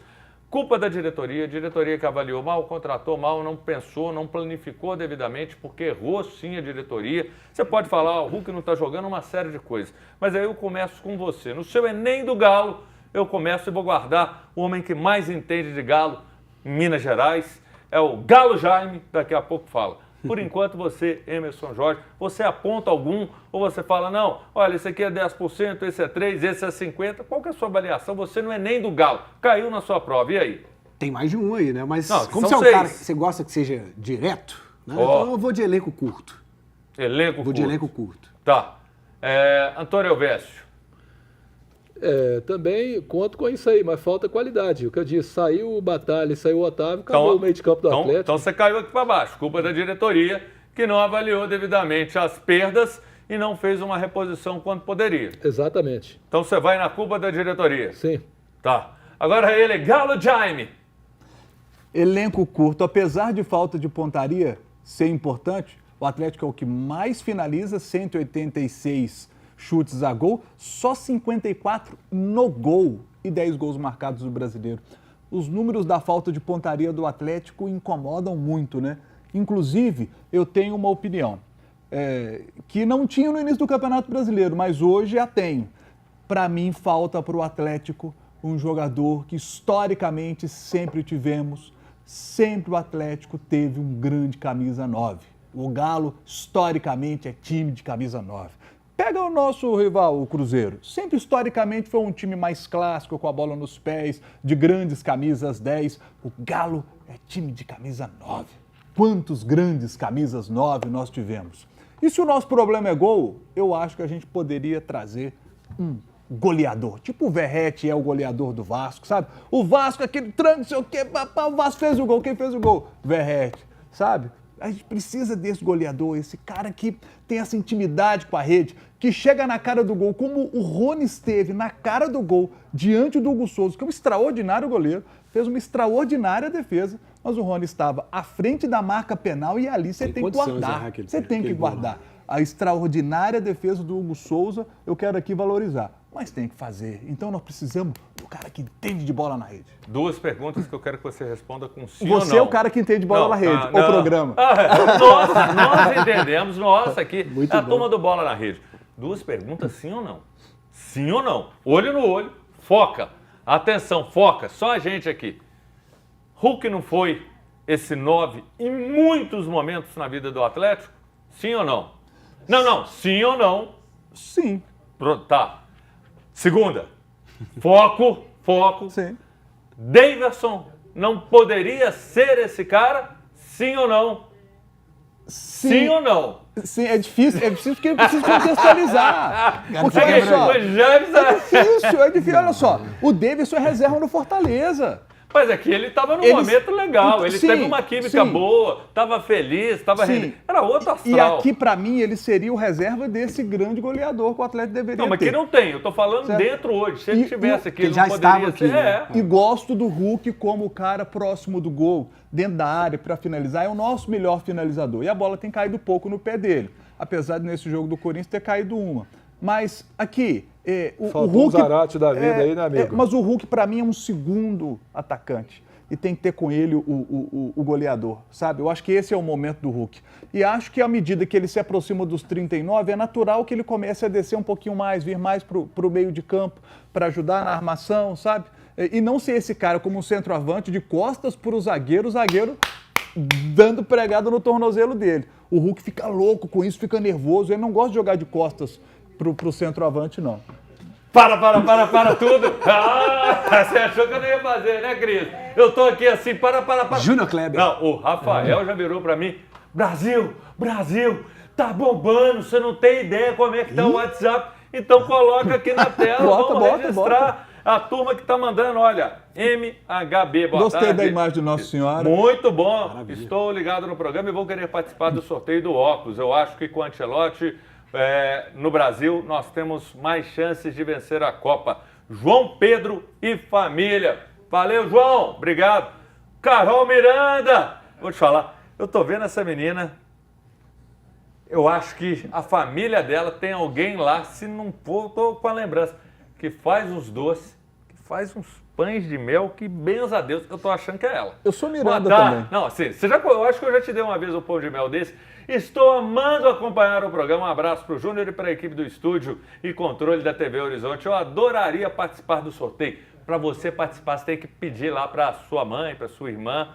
S1: culpa da diretoria que avaliou mal, contratou mal, não pensou, não planificou devidamente, porque errou sim a diretoria. Você pode falar, o Hulk não está jogando, uma série de coisas. Mas aí eu começo com você. No seu Enem do Galo, eu começo e vou guardar o homem que mais entende de Galo em Minas Gerais, é o Galo Jaime, daqui a pouco fala. Por enquanto você, Emerson Jorge, você aponta algum ou você fala, não, olha, esse aqui é 10%, esse é 3%, esse é 50%. Qual que é a sua avaliação? Você não é nem do Galo, caiu na sua prova, e aí?
S2: Tem mais de um aí, né? Mas
S1: não,
S2: como você é um cara que você gosta que seja direto, né? Então eu vou de elenco curto.
S1: Vou
S2: de elenco curto.
S1: Tá. Antônio Elvésio.
S4: Também conto com isso aí, mas falta qualidade. O que eu disse, saiu o Batalha, saiu o Otávio, acabou o meio de campo do Atlético.
S1: Então você caiu aqui para baixo, culpa da diretoria, que não avaliou devidamente as perdas e não fez uma reposição quando poderia.
S4: Exatamente.
S1: Então você vai na culpa da diretoria?
S4: Sim.
S1: Tá. Agora ele, Galo Jaime.
S3: Elenco curto, apesar de falta de pontaria ser importante, o Atlético é o que mais finaliza, 186 chutes a gol, só 54 no gol e 10 gols marcados no Brasileiro. Os números da falta de pontaria do Atlético incomodam muito, né? Inclusive, eu tenho uma opinião, que não tinha no início do Campeonato Brasileiro, mas hoje a tenho. Para mim, falta para o Atlético um jogador que historicamente sempre tivemos, sempre o Atlético teve um grande camisa 9. O Galo, historicamente, é time de camisa 9. Pega o nosso rival, o Cruzeiro. Sempre, historicamente, foi um time mais clássico, com a bola nos pés, de grandes camisas 10. O Galo é time de camisa 9. Quantos grandes camisas 9 nós tivemos? E se o nosso problema é gol, eu acho que a gente poderia trazer um goleador. Tipo o Verratti é o goleador do Vasco, sabe? O Vasco, aquele tranco, não sei o quê, o Vasco fez o gol. Quem fez o gol? Verratti, sabe? A gente precisa desse goleador, esse cara que tem essa intimidade com a rede, que chega na cara do gol, como o Rony esteve na cara do gol, diante do Hugo Souza, que é um extraordinário goleiro, fez uma extraordinária defesa, mas o Rony estava à frente da marca penal e ali você tem que guardar. Você tem que guardar. A extraordinária defesa do Hugo Souza, eu quero aqui valorizar. Mas tem que fazer. Então nós precisamos do cara que entende de bola na rede.
S1: 2 perguntas que eu quero que você responda com sim ou não.
S3: Você é o cara que entende de bola na rede, o programa.
S1: Nós entendemos, nós aqui, a turma do Bola na Rede. 2 perguntas, sim ou não? Sim ou não? Olho no olho, foca. Atenção, foca, só a gente aqui. Hulk não foi esse 9 em muitos momentos na vida do Atlético? Sim ou não? Não, sim ou não?
S3: Sim.
S1: Pronto, tá. Segunda, foco.
S3: Sim.
S1: Daverson não poderia ser esse cara? Sim ou não? Sim ou não?
S3: Sim, é difícil porque eu preciso contextualizar. Porque, olha só, é difícil, olha só. O Davidson é reserva no Fortaleza.
S1: Mas aqui ele estava num momento legal, ele teve uma química boa, estava feliz, estava rendendo. Era outro astral.
S3: E aqui, pra mim, ele seria o reserva desse grande goleador que o Atlético deveria ter.
S1: Não, mas aqui não tem, eu tô falando dentro hoje. Se ele tivesse aqui, ele
S2: já
S1: não poderia
S2: estava
S1: ser.
S2: aqui, né?
S3: E gosto do Hulk como o cara próximo do gol, dentro da área, para finalizar. É o nosso melhor finalizador. E a bola tem caído pouco no pé dele. Apesar de nesse jogo do Corinthians ter caído uma. Mas aqui, o Hulk...
S4: o Zarate da vida aí, né, amigo?
S3: Mas o Hulk, para mim, é um segundo atacante. E tem que ter com ele o goleador, sabe? Eu acho que esse é o momento do Hulk. E acho que à medida que ele se aproxima dos 39, é natural que ele comece a descer um pouquinho mais, vir mais pro meio de campo, para ajudar na armação, sabe? E não ser esse cara como um centroavante de costas para o zagueiro dando pregada no tornozelo dele. O Hulk fica louco com isso, fica nervoso. Ele não gosta de jogar de costas pro centroavante, não.
S1: Para tudo. Você achou que eu não ia fazer, né, Cris? Eu tô aqui assim, para.
S2: Júnior Kleber.
S1: Não, o Rafael já virou pra mim. Brasil, tá bombando, você não tem ideia como é que tá o WhatsApp. Então coloca aqui na tela, vamos registrar a turma que tá mandando, olha, MHB, boa
S3: Gostei
S1: tarde.
S3: da imagem de Nossa Senhora.
S1: Muito bom.
S2: Maravilha.
S1: Estou ligado no programa e vou querer participar do sorteio do óculos. Eu acho que com o Ancelotti... no Brasil, nós temos mais chances de vencer a Copa. João Pedro e família. Valeu, João. Obrigado. Carol Miranda. Vou te falar, eu tô vendo essa menina. Eu acho que a família dela tem alguém lá, se não for, tô com a lembrança, que faz uns doces, que faz uns pães de mel, que benza a Deus. Eu tô achando que é ela.
S3: Eu sou Miranda também.
S1: Não, assim, eu acho que eu já te dei uma vez um pão de mel desse. Estou amando acompanhar o programa. Um abraço para o Júnior e para a equipe do estúdio e controle da TV Horizonte. Eu adoraria participar do sorteio. Para você participar, você tem que pedir lá para sua mãe, para sua irmã,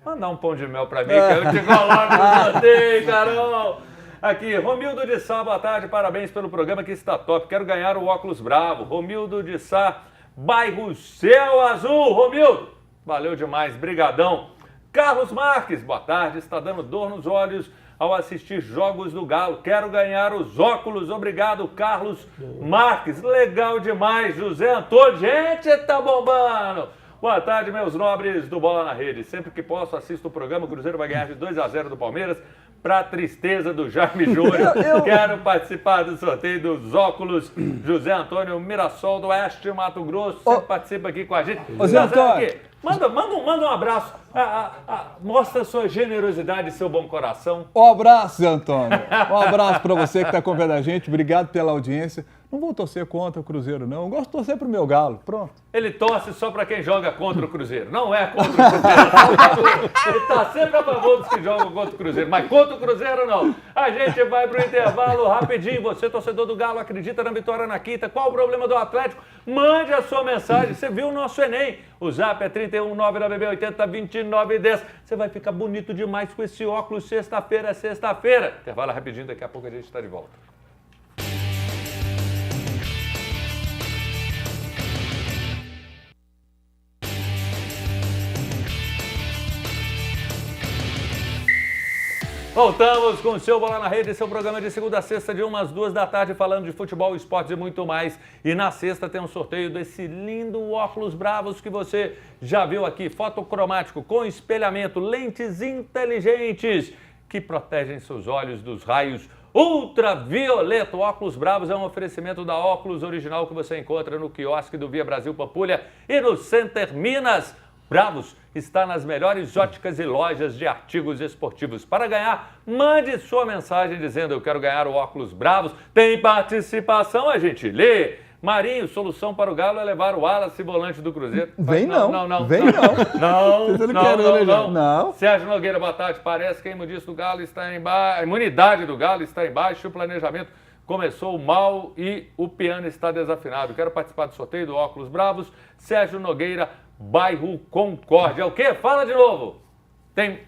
S1: mandar um pão de mel para mim, que eu te coloco no sorteio, Carol. Aqui, Romildo de Sá, boa tarde, parabéns pelo programa que está top. Quero ganhar o óculos bravo. Romildo de Sá, bairro Céu Azul. Romildo, valeu demais, brigadão. Carlos Marques, boa tarde, está dando dor nos olhos ao assistir jogos do Galo. Quero ganhar os óculos. Obrigado, Carlos Marques. Legal demais, José Antônio. Gente, tá bombando. Boa tarde, meus nobres do Bola na Rede. Sempre que posso, assisto o programa. O Cruzeiro vai ganhar de 2-0 do Palmeiras, para tristeza do Jaime Júnior. Quero participar do sorteio dos óculos. José Antônio Mirassol do Oeste, Mato Grosso. Sempre participa aqui com a gente.
S3: Zé Antônio.
S1: Manda um abraço. Mostra sua generosidade e seu bom coração.
S3: Um abraço, Zé Antônio. Um abraço para você que está acompanhando a gente. Obrigado pela audiência. Não vou torcer contra o Cruzeiro, não. Eu gosto de torcer pro meu Galo. Pronto.
S1: Ele torce só para quem joga contra o Cruzeiro. Não é contra o Cruzeiro. Ele está sempre a favor dos que jogam contra o Cruzeiro. Mas contra o Cruzeiro, não. A gente vai pro intervalo rapidinho. Você, torcedor do Galo, acredita na vitória na quinta? Qual o problema do Atlético? Mande a sua mensagem. Você viu o nosso Enem. O zap é 319-9BB80-2910. Você vai ficar bonito demais com esse óculos. Sexta-feira é sexta-feira. Intervalo rapidinho. Daqui a pouco a gente está de volta. Voltamos com o seu Bola na Rede, seu programa de segunda a sexta, de 1 às 2 da tarde, falando de futebol, esportes e muito mais. E na sexta tem um sorteio desse lindo óculos bravos que você já viu aqui, fotocromático, com espelhamento, lentes inteligentes que protegem seus olhos dos raios ultravioleta. O óculos bravos é um oferecimento da Óculos Original que você encontra no quiosque do Via Brasil Pampulha e no Center Minas. Bravos está nas melhores óticas e lojas de artigos esportivos. Para ganhar, mande sua mensagem dizendo: eu quero ganhar o óculos bravos. Tem participação, a gente lê. Marinho, solução para o Galo é levar o Wallace, volante do Cruzeiro.
S3: Vem não. Não.
S1: Sérgio Nogueira, boa tarde. Parece que a imunidade do Galo está embaixo. A imunidade do Galo está embaixo. O planejamento começou mal e o piano está desafinado. Quero participar do sorteio do óculos bravos. Sérgio Nogueira, bairro Concórdia. O quê? Fala de novo. Tem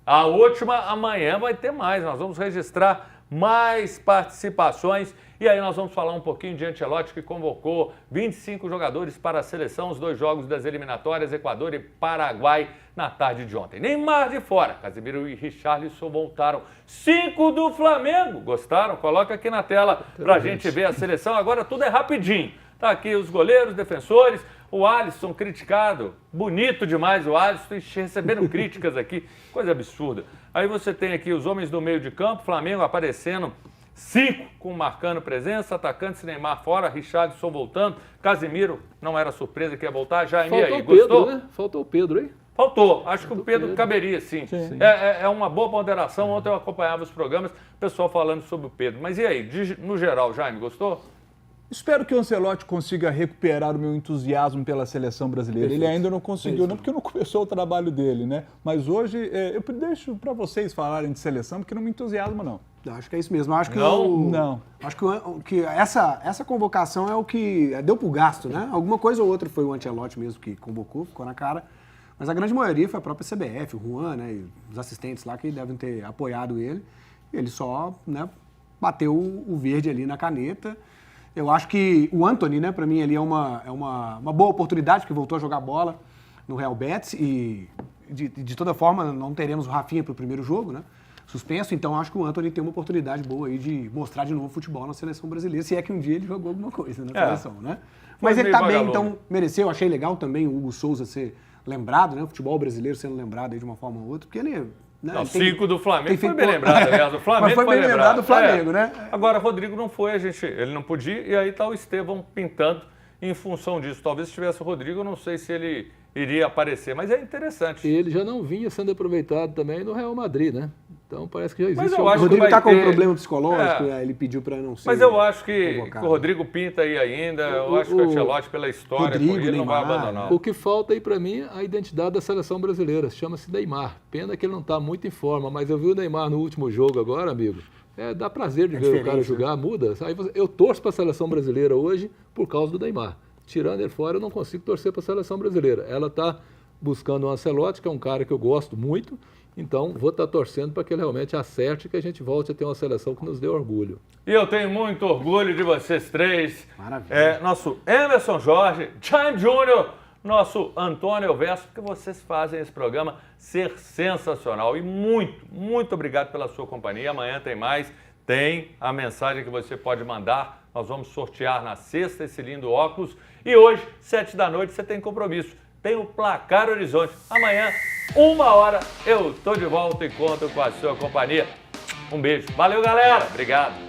S1: a última, amanhã vai ter mais. Nós vamos registrar mais participações e aí nós vamos falar um pouquinho de Ancelotti, que convocou 25 jogadores para a seleção, os 2 jogos das eliminatórias, Equador e Paraguai, na tarde de ontem. Neymar de fora, Casemiro e Richarlison voltaram. 5 do Flamengo, gostaram? Coloca aqui na tela pra gente ver a seleção. Agora tudo é rapidinho. Tá aqui os goleiros, defensores, o Alisson criticado, bonito demais o Alisson, recebendo críticas aqui, coisa absurda. Aí você tem aqui os homens do meio de campo, Flamengo aparecendo, 5 marcando presença, atacantes, Neymar fora, Richarlison voltando, Casemiro, não era surpresa que ia voltar, Jaime aí, gostou?
S4: Pedro, né? Faltou o Pedro, hein?
S1: Faltou, acho que o Pedro caberia sim. É uma boa ponderação, ontem eu acompanhava os programas, o pessoal falando sobre o Pedro. Mas e aí, no geral, Jaime, gostou?
S3: Espero que o Ancelotti consiga recuperar o meu entusiasmo pela seleção brasileira. Ele ainda não conseguiu, não porque não começou o trabalho dele, né? Mas hoje eu deixo para vocês falarem de seleção, porque não me entusiasma, não.
S2: Acho que é isso mesmo. Acho que
S3: não.
S2: Acho que essa convocação é o que deu pro gasto, né? Alguma coisa ou outra foi o Ancelotti mesmo que convocou, ficou na cara. Mas a grande maioria foi a própria CBF, o Juan, né? E os assistentes lá que devem ter apoiado ele. E ele só, né, bateu o verde ali na caneta. Eu acho que o Antony, né, para mim, ele é uma boa oportunidade, porque voltou a jogar bola no Real Betis e, de toda forma, não teremos o Rafinha para o primeiro jogo, né, suspenso, então acho que o Antony tem uma oportunidade boa aí de mostrar de novo futebol na seleção brasileira, se é que um dia ele jogou alguma coisa na seleção, né. Mas ele tá bem, então mereceu, achei legal também o Hugo Souza ser lembrado, né, o futebol brasileiro sendo lembrado aí de uma forma ou outra, porque ele... Né,
S1: não, 5 do Flamengo foi bem lembrado, aliás, o Flamengo
S2: mas foi bem lembrado do Flamengo, né?
S1: Agora, Rodrigo não foi, ele não podia, e aí tá o Estevão pintando em função disso. Talvez se tivesse o Rodrigo, eu não sei se ele iria aparecer, mas é interessante.
S4: Ele já não vinha sendo aproveitado também no Real Madrid, né? Então parece que já existe.
S1: Mas eu acho
S2: o Rodrigo está com um problema
S1: É.
S2: psicológico, ele pediu para não ser.
S1: Mas eu acho que
S2: convocado.
S1: o Rodrigo pinta aí ainda, eu acho que o Ancelotti, pela história,
S2: Rodrigo,
S1: ele não vai
S2: Neymar,
S1: abandonar.
S4: O que falta aí para mim é a identidade da seleção brasileira. Chama-se Neymar. Pena que ele não está muito em forma, mas eu vi o Neymar no último jogo agora, amigo. Dá prazer de ver o cara jogar, muda. Aí eu torço para a seleção brasileira hoje por causa do Neymar. Tirando ele fora, eu não consigo torcer para a seleção brasileira. Ela está buscando o Ancelotti, que é um cara que eu gosto muito. Então, vou estar torcendo para que ele realmente acerte e que a gente volte a ter uma seleção que nos dê orgulho.
S1: E eu tenho muito orgulho de vocês três.
S2: Maravilha.
S1: Nosso Emerson Jorge, Jaime Júnior, nosso Antônio Elverso, porque vocês fazem esse programa ser sensacional. E muito obrigado pela sua companhia. Amanhã tem mais. Tem a mensagem que você pode mandar. Nós vamos sortear na sexta esse lindo óculos. E hoje, 7 da noite, você tem compromisso. Tem o Placar Horizonte. Amanhã, 1h, eu tô de volta e conto com a sua companhia. Um beijo. Valeu, galera. Obrigado.